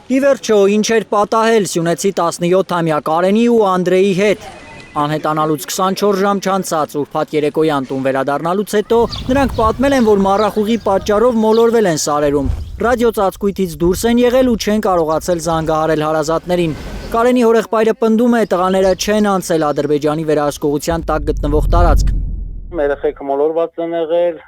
Ի վերջո, ինչ էր պատահել Սյունեցի 17-ամյա Կարենի ու Անդրեի հետ։ Անհետանալուց 24 ժամ չանցած ուրբաթ երեկոյան տուն վերադառնալուց հետո նրանք պատմել են, որ մառախուղի պատճառով մոլորվել են սարերում։ Ռադիոծածկույթից դուրս են եղել ու չեն կարողացել զանգահարել հարազատներին։ Կարենի հորեղբայրը պնդում է, տղաները չեն անցել Ադրբեջանի վերահսկողության տակ գտնվող տարածք։ Երեխեքը մոլորված են եղել,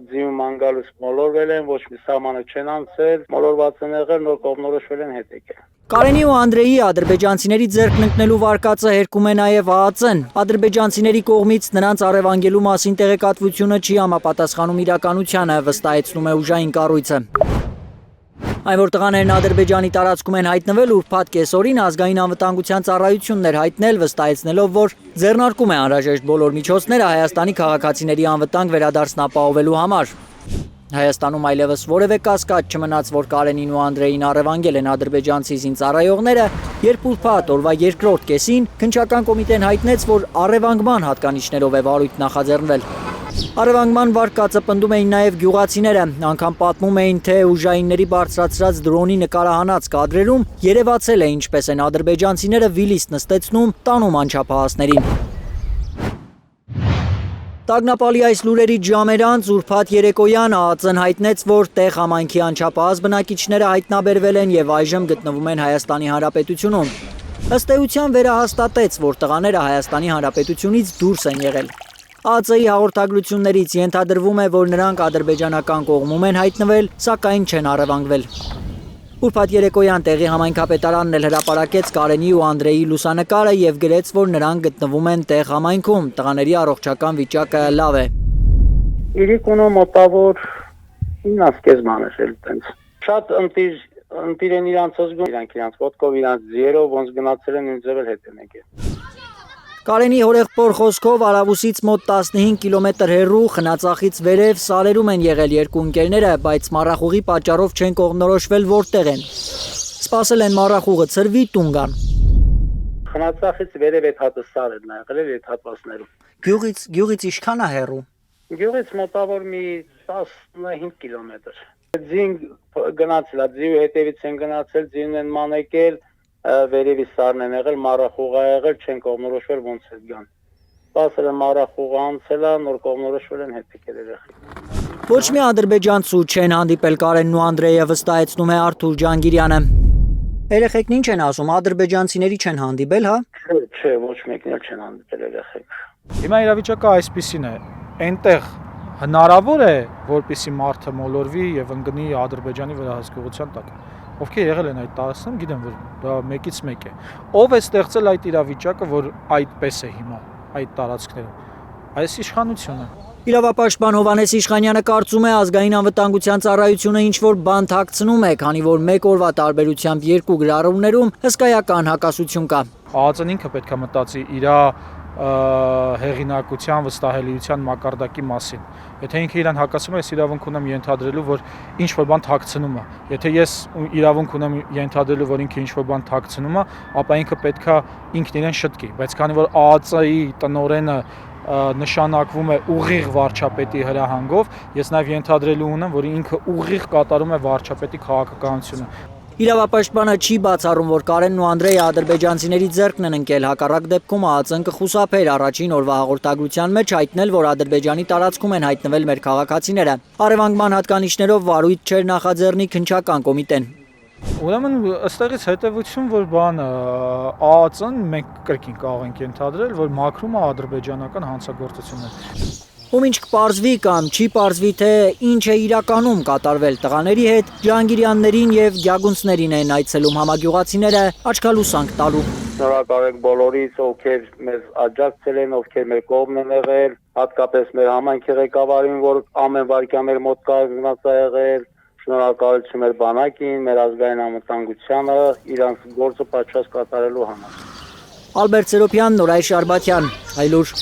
ձիում անգալուց մոլորվել են, ոչ մի սահմանը չեն անցել, մոլորված են եղել, նոր կողմնորոշվել են հետ եկել։ Կարենի ու Անդրեի ադրբեջանցիների ձեռքն ընկնելու վարկածը հերքում է նաև ԱԱԾ-ն։ Ադրբեջանցիների կողմից նրանց առևանգելու մասին տեղեկատվությունը չի համապատասխանում իրականությանը, վստահեցնում է ուժային կառույցը։ Այն որ տղաներն Ադրբեջանի տարածքում են հայտնվել, ուրբաթ կեսօրին ազգային անվտանգության ծառայությունն էր հայտնել, վստահեցնելով, որ ձեռնարկում է անհրաժեշտ բոլոր միջոցները Հայաստանի քաղաքացիների անվտանգ վերադարձն ապահովելու համար։ Հայաստանում այլևս որևէ կասկած չմնաց, որ Կարենին ու Անդրեին առևանգել են ադրբեջանցի զինծառայողները, երբ ուրբաթ օրվա երկրորդ կեսին քննչական կոմիտեն հայտնեց, որ առևանգման հատկանիշներով է վարույթ նախաձեռնվել։ Առևանգման վարկածը պնդում էին նաև գյուղացիները, անգամ պատմում էին, թե ուժայինների բարձրացրած դրոնի նկարահանած կադրերում երևացել է ինչպես են ադրբեջանցիները վիլիստ նստեցնում, տանում անչափահասներին։ Տագնապալի այս լուրերի ժամեր անց ուրբաթ երեկոյան ԱԱԾ-ն հայտնեց, որ տեղ համայնքի անչափահաս բնակիչները հայտնաբերվել են եւ այժմ գտնվում են Հայաստանի Հանրապետությունում։ Ըստ էության վերահաստատեց, որ տղաները Հայաստանի Հանրապետությունից դուրս են եղել։ ԱԱԾ-ի հաղորդագրություններից ենթադրվում է, որ նրանք ադրբեջանական կողմում են հայտնվել, սակայն չեն առևանգվել։ Ուրբաթ երեկոյան տեղի համայնքապետարանն էլ հրապարակեց Կարենի ու Անդրեի լուսանկարը եւ գրեց, որ նրանք գտնվում են տեղ համայնքում, տղաների առողջական վիճակը լավ է։ Իրիկունո մոտավոր 9 սկզբան էր այդպես։ Շատ ընտիր են իրանց զգում, իրանց ոտքով, իրանց ձիերով ոնց գնացել են ինձ էլ հետ են եկել։ Կարենի հորեղբոր խոսքով Արավուսից մոտ 15 կիլոմետր հեռու խնածախից վերև սարերում են եղել երկու ընկերները, բայց մառախուղի պատճառով չեն կողմնորոշվել որտեղ են։ Սպասել են մառախուղը ցրվի տուն գան։ Խնածախից վերև այդ հատը սարերն ա եղել այդ հատվածներում։ Գյուղից ինչքան է հեռու։ Գյուղից մոտավոր մի 15 կիլոմետր։ Ձին գնացել է, ձիու հետևից են գնացել, ձին են մանեկել, վերևի սարն են եղել, մառախուղ ա եղել, չեն կողմնորոշվել ոնց է գան։ Սպասել են մառախուղը անցել է, նոր կողմնորոշվել են հետ եկել երեխեքը։ Ոչ մի ադրբեջանցու չեն հանդիպել Կարենն ու Անդրեյը, վստահեցնում է Արթուր Ջանգիրյանը։ Երեխեքն ինչ են ասում, ադրբեջանցիների չեն հանդիպել, հա։ Չէ, ոչ մեկն էլ չեն հանդիպել երեխեք։ Հիմա իրավիճակը այսպիսին է, այնտեղ հնարավոր է, որպեսզի մարդը մոլորվի եւ ընկնի Ադրբեջանի վերահսկողության տակ։ Ովքեր եղել են այդ տարածքում, գիտեմ, որ դա մեկից մեկ է։ Ով է ստեղծել այդ իրավիճակը, որ այդպես է հիմա այդ տարածքներում։ Այս իշխանությունը։ Իրավապաշտպան Հովհաննես Իշխանյանը կարծում է ազգային անվտանգության ծառայությունը ինչ-որ բան թաքցնում է, քանի որ մեկ օրվա տարբերությամբ երկու գրառումներում հսկայական հակասություն կա։ ԱԱԾ-ն ինքը պետք է մտածի իր հեղինակության վստահելիության մակարդակի մասին։ Եթե ինքը իրան հակասում է, ես իրավունք ունեմ ենթադրելու, որ ինչ-որ բան թաքցնում է։ Եթե ես իրավունք ունեմ ենթադրելու, որ ինքը ինչ-որ բան թաքցնում է, ապա ինքը պետքա ինքն իրեն շտկի, բայց քանի որ ԱԱԾ-ի տնօրենը նշանակվում է ուղիղ վարչապետի հրահանգով, ես նաև ենթադրելու ունեմ, որ ինքը ուղիղ կատարում է վարչապետի քաղաքականությունը։ Իրավապաշտպանը չի բացառում, որ Կարենն ու Անդրեյը ադրբեջանցիների ձեռքն են ընկել, հակառակ դեպքում ԱԱԾ-ն կխուսափեր առաջին օրվա հաղորդագրության մեջ հայտնել, որ Ադրբեջանի տարածքում են հայտնվել մեր քաղաքացիները։ Առևանգման հատկանիշներով վարույթ չէր նախաձեռնի քննչական կոմիտեն։ Ուրեմն ըստեղից հետևություն, որ բանը ԱԱԾ-ն մենք կրկին կարող ենք ենթադրել, որ մաքրում է ադրբեջանական հանցագործությունները։ Ում ինչ կպարզվի կամ չի պարզվի, թե ինչ է իրականում կատարվել տղաների հետ, Ջանգիրյաններին եւ Գյագունցներին են այցելում համագյուղացիները աչքալուսանք տալու։ Շնորհակալ ենք բոլորից, ովքեր մեզ աջակցել են, ովքեր մեր կողմն են եղել, հատկապես մեր համայնքի ղեկավարին, որ ամեն վարքյան մեր մոտ կանգնած է եղել, շնորհակալություն մեր բանակին, մեր ազգային անվտանգությանը, իրանց գործը պատշաճ կատարելու համար։ Ալբերտ Սերոբյան, Նորայր Շարբաթյան, Հայլուր։